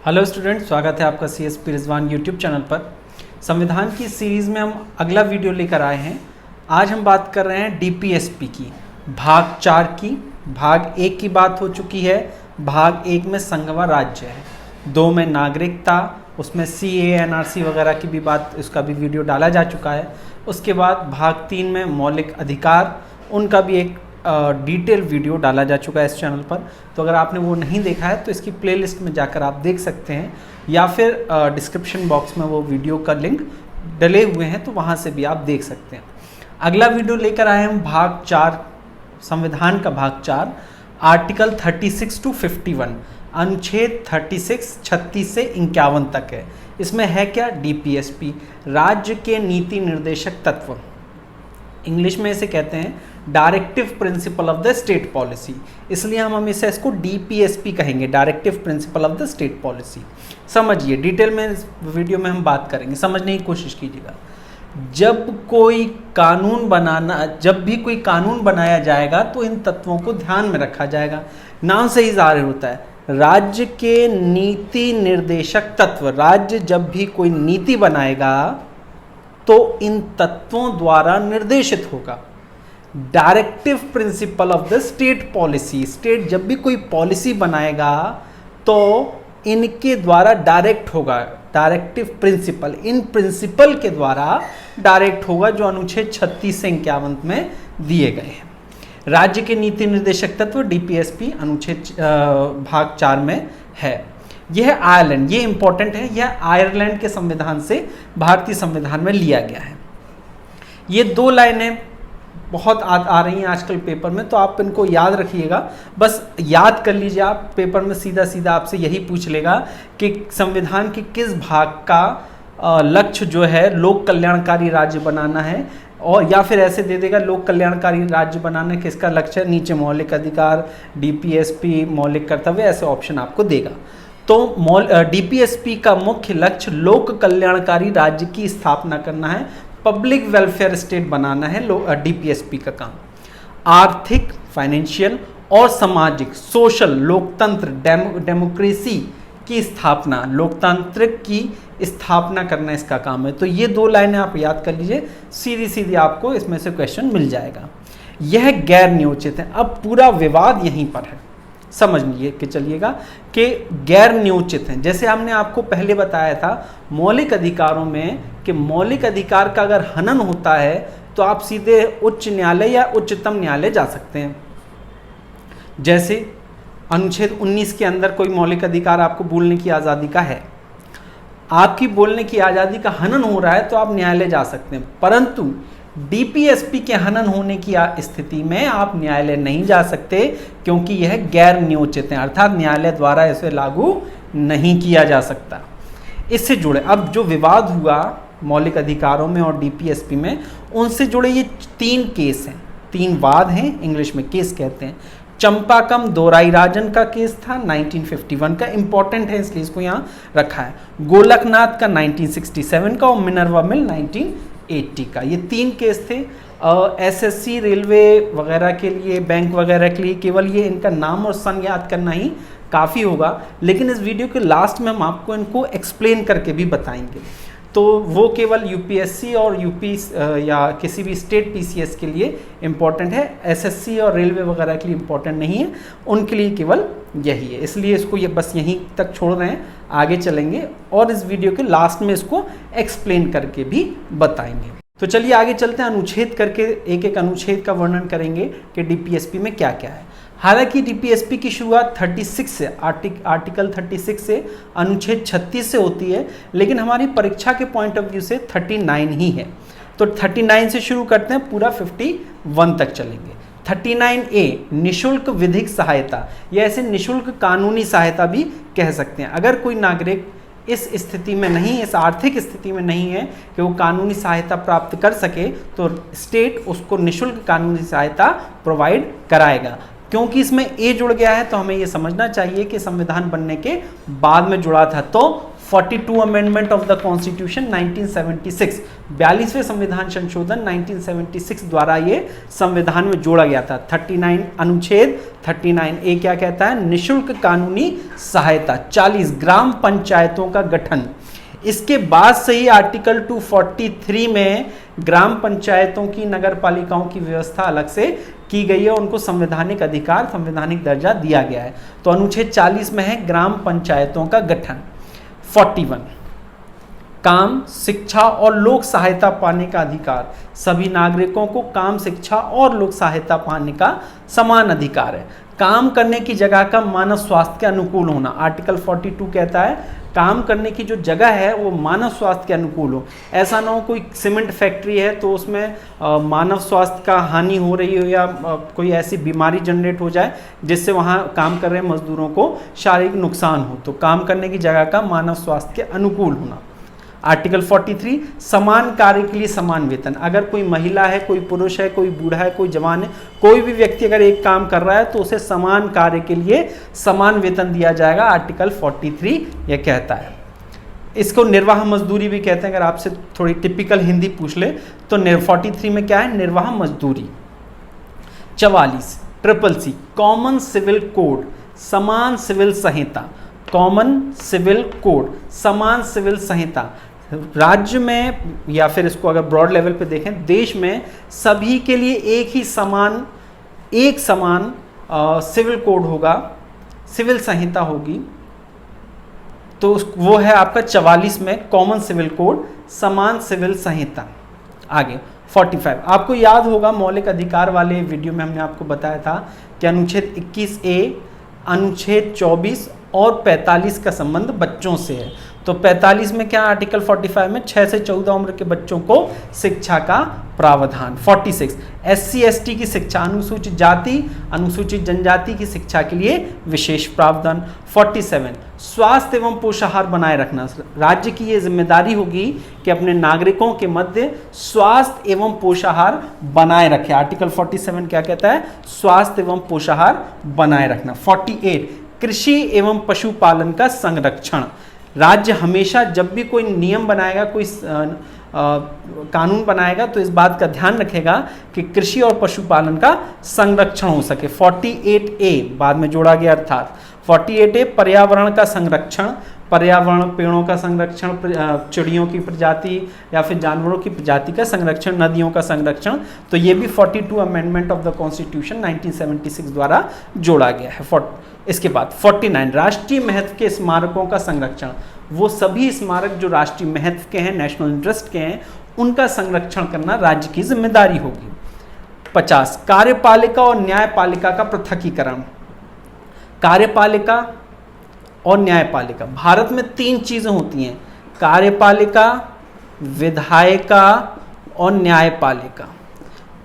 Hello student, स्वागत है आपका CSP रिजवान यूट्यूब चैनल पर। संविधान की सीरीज़ में हम अगला वीडियो लेकर आए हैं। आज हम बात कर रहे हैं DPSP की भाग 4 की। भाग 1 की बात हो चुकी है। भाग 1 में संघ व राज्य है, 2 में नागरिकता, उसमें CAA NRC वगैरह की भी बात, उसका भी वीडियो डाला जा चुका है। उसके बाद भाग 3 में मौलिक अधिकार, उनका भी एक डिटेल वीडियो डाला जा चुका है इस चैनल पर। तो अगर आपने वो नहीं देखा है तो इसकी प्लेलिस्ट में जाकर आप देख सकते हैं, या फिर डिस्क्रिप्शन बॉक्स में वो वीडियो का लिंक डले हुए हैं, तो वहाँ से भी आप देख सकते हैं। अगला वीडियो लेकर आए हम भाग 4, संविधान का भाग 4, आर्टिकल 36 to 51, अनुच्छेद 36 से 51 तक है। इसमें है क्या? DPSP, राज्य के नीति निर्देशक तत्व, इंग्लिश में इसे कहते हैं directive principle of the state policy, इसलिए हम हमेशा इसको DPSP कहेंगे, directive principle of the state policy. समझिए, डिटेल में इस वीडियो में हम बात करेंगे, समझने की कोशिश कीजिएगा। जब भी कोई कानून बनाया जाएगा तो इन तत्वों को ध्यान में रखा जाएगा। नाम से ही जाहिर होता है, राज्य के नीति निर्देशक तत्व, राज्य जब भी कोई नीति बनाएगा तो इन तत्वों द्वारा निर्देशित होगा। Directive principle of the state policy, state जब भी कोई पॉलिसी बनाएगा तो इनके द्वारा डायरेक्ट होगा। डायरेक्टिव प्रिंसिपल, इन प्रिंसिपल के द्वारा डायरेक्ट होगा, जो अनुच्छेद 36 से 51 में दिए गए हैं। राज्य के नीति निर्देशक तत्व DPSP अनुच्छेद भाग 4 में है। यह है आयरलैंड, ये इंपॉर्टेंट है, यह आयरलैंड के संविधान से भारतीय संविधान में लिया गया है। ये 2 लाइनें बहुत आ रही हैं आजकल पेपर में, तो आप इनको याद रखिएगा, बस याद कर लीजिए आप। पेपर में सीधा सीधा आपसे यही पूछ लेगा कि संविधान के किस भाग का लक्ष्य जो है लोक कल्याणकारी राज्य बनाना है, और या फिर ऐसे दे देगा लोक कल्याणकारी राज्य बनाने किसका लक्ष्य है, नीचे मौलिक अधिकार, DPSP, मौलिक कर्तव्य, ऐसे ऑप्शन आपको देगा। तो DPSP का मुख्य लक्ष्य लोक कल्याणकारी राज्य की स्थापना करना है, पब्लिक वेलफेयर स्टेट बनाना है DPSP का काम। आर्थिक, फाइनेंशियल और सामाजिक, सोशल, लोकतंत्र, डेमोक्रेसी की स्थापना, लोकतांत्रिक की स्थापना करना इसका काम है। तो ये 2 लाइनें आप याद कर लीजिए, सीधी सीधी आपको इसमें से क्वेश्चन मिल जाएगा। यह गैर नियोजित है। अब पूरा विवाद यहीं पर है, समझ लीजिए कि चलिएगा कि गैर नियोजित हैं। जैसे हमने आपको पहले बताया था मौलिक अधिकारों में कि मौलिक अधिकार का अगर हनन होता है तो आप सीधे उच्च न्यायालय या उच्चतम न्यायालय जा सकते हैं। जैसे अनुच्छेद 19 के अंदर कोई मौलिक अधिकार आपको बोलने की आज़ादी का है, आपकी बोलने की आज़ादी का हनन हो रहा है तो आप न्यायालय जा सकते हैं। परंतु DPSP के हनन होने की स्थिति में आप न्यायालय नहीं जा सकते, क्योंकि यह गैर नियोजित है, अर्थात न्यायालय द्वारा इसे लागू नहीं किया जा सकता। इससे जुड़े अब जो विवाद हुआ मौलिक अधिकारों में और DPSP में, उनसे जुड़े ये 3 केस हैं, 3 वाद हैं, इंग्लिश में केस कहते हैं। चंपाकम दोराईराजन का केस था 1951 का, इंपॉर्टेंट है इसलिए इसको यहाँ रखा है। गोलकनाथ का 1967 का, और मिनर्वा मिल 1980 का। ये 3 केस थे। SSC, रेलवे वगैरह के लिए, बैंक वगैरह के लिए केवल ये इनका नाम और सन याद करना ही काफ़ी होगा, लेकिन इस वीडियो के लास्ट में हम आपको इनको एक्सप्लेन करके भी बताएंगे। तो वो केवल UPSC और UP या किसी भी स्टेट PCS के लिए इम्पॉर्टेंट है, SSC और रेलवे वगैरह के लिए इम्पॉर्टेंट नहीं है, उनके लिए केवल यही है। इसलिए इसको ये बस यहीं तक छोड़ रहे हैं, आगे चलेंगे और इस वीडियो के लास्ट में इसको एक्सप्लेन करके भी बताएंगे। तो चलिए आगे चलते हैं, अनुच्छेद करके एक एक अनुच्छेद का वर्णन करेंगे कि DPSP में क्या क्या है। हालांकि DPSP की शुरुआत 36 से, आर्टिकल 36 से, अनुच्छेद 36 से होती है, लेकिन हमारी परीक्षा के पॉइंट ऑफ व्यू से 39 ही है। तो 39 से शुरू करते हैं, पूरा 51 तक चलेंगे। 39A निशुल्क विधिक सहायता, या ऐसे निशुल्क कानूनी सहायता भी कह सकते हैं। अगर कोई नागरिक इस स्थिति में नहीं, इस आर्थिक स्थिति में नहीं है कि वो कानूनी सहायता प्राप्त कर सके, तो स्टेट उसको निशुल्क कानूनी सहायता प्रोवाइड कराएगा। क्योंकि इसमें ए जुड़ गया है तो हमें ये समझना चाहिए कि संविधान बनने के बाद में जुड़ा था, तो 42 अमेंडमेंट ऑफ द कॉन्स्टिट्यूशन 1976, 42वें संविधान संशोधन 1976 द्वारा ये संविधान में जोड़ा गया था। 39 अनुच्छेद 39A क्या कहता है? निशुल्क कानूनी सहायता। 40 ग्राम पंचायतों का गठन। इसके बाद से ही आर्टिकल 243 में ग्राम पंचायतों की, नगर पालिकाओं की व्यवस्था अलग से की गई है, उनको संवैधानिक अधिकार, संवैधानिक दर्जा दिया गया है। तो अनुच्छेद 40 में है ग्राम पंचायतों का गठन। 41 काम, शिक्षा और लोक सहायता पाने का अधिकार। सभी नागरिकों को काम, शिक्षा और लोक सहायता पाने का समान अधिकार है। काम करने की जगह का मानव स्वास्थ्य के अनुकूल होना। आर्टिकल 42 कहता है काम करने की जो जगह है वो मानव स्वास्थ्य के अनुकूल हो। ऐसा ना हो कोई सीमेंट फैक्ट्री है तो उसमें मानव स्वास्थ्य का हानि हो रही हो या कोई ऐसी बीमारी जनरेट हो जाए जिससे वहाँ काम कर रहे मजदूरों को शारीरिक नुकसान हो। तो काम करने की जगह का मानव स्वास्थ्य के अनुकूल होना। आर्टिकल 43 समान कार्य के लिए समान वेतन। अगर कोई महिला है, कोई पुरुष है, कोई बूढ़ा है, कोई जवान है, कोई भी व्यक्ति अगर एक काम कर रहा है तो उसे समान कार्य के लिए समान वेतन दिया जाएगा। आर्टिकल 43 यह कहता है। इसको निर्वाह मजदूरी भी कहते हैं। अगर आपसे थोड़ी टिपिकल हिंदी पूछ ले तो 43 में क्या है? निर्वाह मजदूरी। 44 CCC कॉमन सिविल कोड, समान सिविल संहिता। कॉमन सिविल कोड, समान सिविल संहिता। राज्य में या फिर इसको अगर ब्रॉड लेवल पे देखें, देश में सभी के लिए एक समान सिविल कोड होगा, सिविल संहिता होगी। तो वो है आपका 44 में कॉमन सिविल कोड, समान सिविल संहिता। आगे 45 आपको याद होगा मौलिक अधिकार वाले वीडियो में हमने आपको बताया था कि अनुच्छेद 21A, अनुच्छेद 24 और 45 का संबंध बच्चों से है। तो 45 में क्या? आर्टिकल 45 में 6 से 14 उम्र के बच्चों को शिक्षा का प्रावधान। 46 SC ST की शिक्षा, अनुसूचित जाति, अनुसूचित जनजाति की शिक्षा के लिए विशेष प्रावधान। 47 स्वास्थ्य एवं पोषाहार बनाए रखना। राज्य की ये जिम्मेदारी होगी कि अपने नागरिकों के मध्य स्वास्थ्य एवं पोषाहार बनाए रखे। आर्टिकल 47 क्या कहता है? स्वास्थ्य एवं पोषाहार बनाए रखना। 48 कृषि एवं पशुपालन का संरक्षण। राज्य हमेशा जब भी कोई नियम बनाएगा, कोई कानून बनाएगा तो इस बात का ध्यान रखेगा कि कृषि और पशुपालन का संरक्षण हो सके। 48A बाद में जोड़ा गया अर्थात 48A पर्यावरण का संरक्षण। पर्यावरण, पेड़ों का संरक्षण, चिड़ियों की प्रजाति या फिर जानवरों की प्रजाति का संरक्षण, नदियों का संरक्षण। तो ये भी 42 अमेंडमेंट ऑफ द कॉन्स्टिट्यूशन 1976 द्वारा जोड़ा गया है। इसके बाद 49 राष्ट्रीय महत्व के स्मारकों का संरक्षण। वो सभी स्मारक जो राष्ट्रीय महत्व के हैं, नेशनल इंटरेस्ट के हैं, उनका संरक्षण करना राज्य की जिम्मेदारी होगी। 50 कार्यपालिका और न्यायपालिका का पृथकीकरण। कार्यपालिका और न्यायपालिका, भारत में 3 चीजें होती हैं: कार्यपालिका, विधायिका और न्यायपालिका।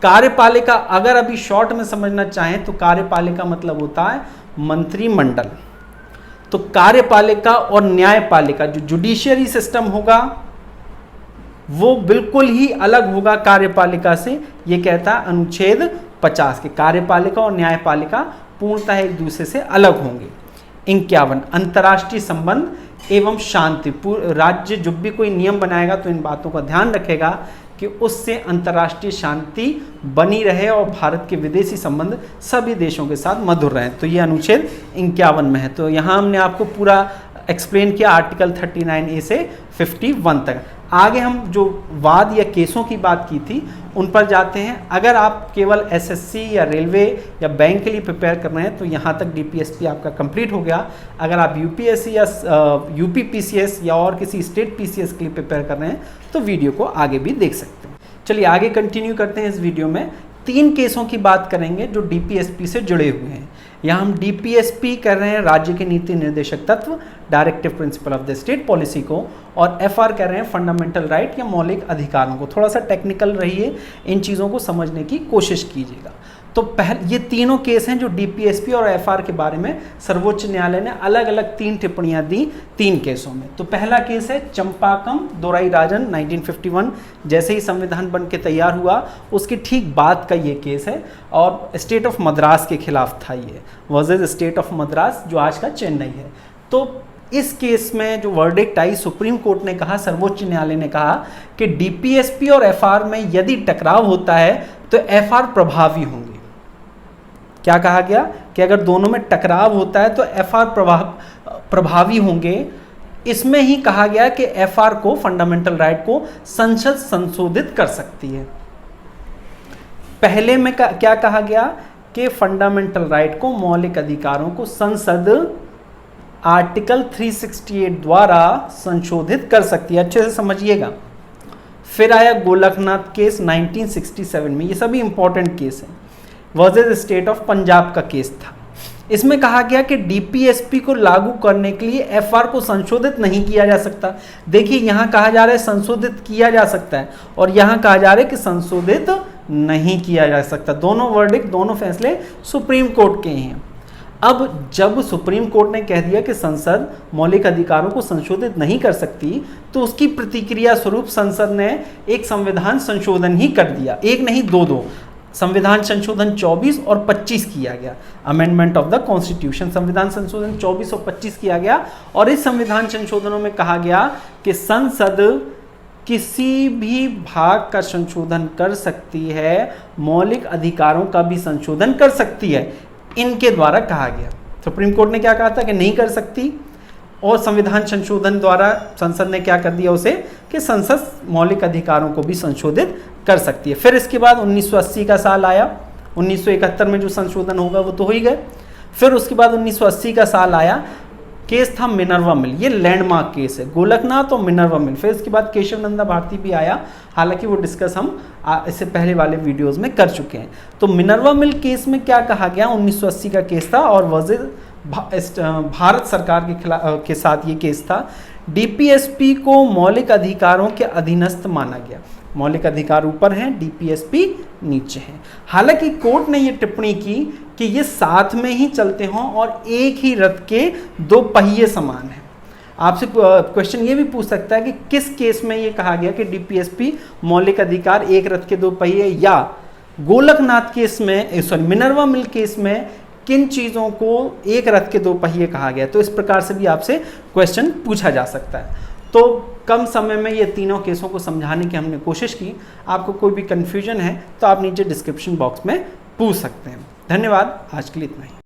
कार्यपालिका अगर अभी शॉर्ट में समझना चाहें तो कार्यपालिका मतलब होता है मंत्रिमंडल। तो कार्यपालिका और न्यायपालिका, जो जुडिशियरी सिस्टम होगा वो बिल्कुल ही अलग होगा कार्यपालिका से। ये कहता है अनुच्छेद 50 के कार्यपालिका और न्यायपालिका पूर्णतः एक दूसरे से अलग होंगे। 51 अंतर्राष्ट्रीय संबंध एवं शांति। राज्य जब भी कोई नियम बनाएगा तो इन बातों का ध्यान रखेगा कि उससे अंतर्राष्ट्रीय शांति बनी रहे और भारत के विदेशी संबंध सभी देशों के साथ मधुर रहें। तो ये अनुच्छेद 51 में है। तो यहाँ हमने आपको पूरा एक्सप्लेन किया आर्टिकल 39A से 51 तक। आगे हम जो वाद या केसों की बात की थी उन पर जाते हैं। अगर आप केवल SSC या रेलवे या बैंक के लिए प्रिपेयर कर रहे हैं तो यहाँ तक DPSP आपका कंप्लीट हो गया। अगर आप UPSC या UP PCS या और किसी स्टेट PCS के लिए प्रिपेयर कर रहे हैं तो वीडियो को आगे भी देख सकते हैं। चलिए आगे कंटिन्यू करते हैं। इस वीडियो में 3 केसों की बात करेंगे जो DPSP से जुड़े हुए हैं। यहाँ हम DPSP कर रहे हैं राज्य के नीति निर्देशक तत्व, directive principle of the state policy को, और FR कर रहे हैं फंडामेंटल राइट या मौलिक अधिकारों को। थोड़ा सा टेक्निकल रहिए, इन चीज़ों को समझने की कोशिश कीजिएगा। तो ये तीनों केस हैं जो DPSP और FR के बारे में सर्वोच्च न्यायालय ने अलग अलग 3 टिप्पणियां दी 3 केसों में। तो पहला केस है चंपाकम दोराईराजन 1951। जैसे ही संविधान बन के तैयार हुआ उसके ठीक बाद का ये केस है और स्टेट ऑफ मद्रास के खिलाफ था ये, वर्सेस स्टेट ऑफ मद्रास जो आज का चेन्नई है। तो इस केस में जो वर्डिक्ट आई, सुप्रीम कोर्ट ने कहा, सर्वोच्च न्यायालय ने कहा कि डीपीएसपी और एफआर में यदि टकराव होता है तो एफआर प्रभावी होंगे। क्या कहा गया कि अगर दोनों में टकराव होता है तो एफआर प्रभावी होंगे। इसमें ही कहा गया कि एफआर को, फंडामेंटल राइट को संसद संशोधित कर सकती है। पहले में क्या कहा गया कि फंडामेंटल राइट को, मौलिक अधिकारों को संसद आर्टिकल 368 द्वारा संशोधित कर सकती है। अच्छे से समझिएगा। फिर आया गोलकनाथ केस 1967 में, ये सभी इंपॉर्टेंट केस हैं। वर्सेस स्टेट ऑफ पंजाब का केस था। इसमें कहा गया कि डीपीएसपी को लागू करने के लिए एफआर को संशोधित नहीं किया जा सकता। देखिए यहां कहा जा रहा है संशोधित किया जा सकता है और यहां कहा जा रहा है कि संशोधित नहीं किया जा सकता। दोनों वर्डिक्ट, दोनों फैसले सुप्रीम कोर्ट के हैं। अब जब सुप्रीम कोर्ट ने कह दिया कि संसद मौलिक अधिकारों को संशोधित नहीं कर सकती, तो उसकी प्रतिक्रिया स्वरूप संसद ने एक संविधान संशोधन ही कर दिया। एक नहीं, दो संविधान संशोधन 24 और 25 किया गया। अमेंडमेंट ऑफ द कॉन्स्टिट्यूशन, संविधान संशोधन 24 और 25 किया गया। और इस संविधान संशोधनों में कहा गया कि संसद किसी भी भाग का संशोधन कर सकती है, मौलिक अधिकारों का भी संशोधन कर सकती है, इनके द्वारा कहा गया। सुप्रीम कोर्ट ने क्या कहा था कि नहीं कर सकती, और संविधान संशोधन द्वारा संसद ने क्या कर दिया उसे कि संसद मौलिक अधिकारों को भी संशोधित कर सकती है। फिर इसके बाद 1980 का साल आया। 1971 में जो संशोधन होगा वो तो हो ही गए। फिर उसके बाद 1980 का साल आया, केस था मिनर्वा मिल। ये लैंडमार्क केस है, गोलकनाथ और मिनर्वा मिल। फिर इसके बाद केशव नंदा भारती भी आया, हालांकि वो डिस्कस हम इससे पहले वाले वीडियोस में कर चुके हैं। तो मिनर्वा मिल केस में क्या कहा गया, 1980 का केस था और वर्सेस भारत सरकार के साथ ये केस था। डीपीएसपी को मौलिक अधिकारों के अधीनस्थ माना गया। मौलिक अधिकार ऊपर हैं, डीपीएसपी नीचे हैं। हालांकि कोर्ट ने ये टिप्पणी की कि ये साथ में ही चलते हों और एक ही रथ के दो पहिए समान हैं। आपसे क्वेश्चन ये भी पूछ सकता है कि किस केस में ये कहा गया कि डीपीएसपी मौलिक अधिकार एक रथ के दो पहिए, या गोलकनाथ केस में, मिनर्वा मिल केस में किन चीज़ों को एक रथ के दो पहिए कहा गया। तो इस प्रकार से भी आपसे क्वेश्चन पूछा जा सकता है। तो कम समय में ये तीनों केसों को समझाने की हमने कोशिश की। आपको कोई भी कन्फ्यूजन है तो आप नीचे डिस्क्रिप्शन बॉक्स में पूछ सकते हैं। धन्यवाद, आज के लिए इतना ही।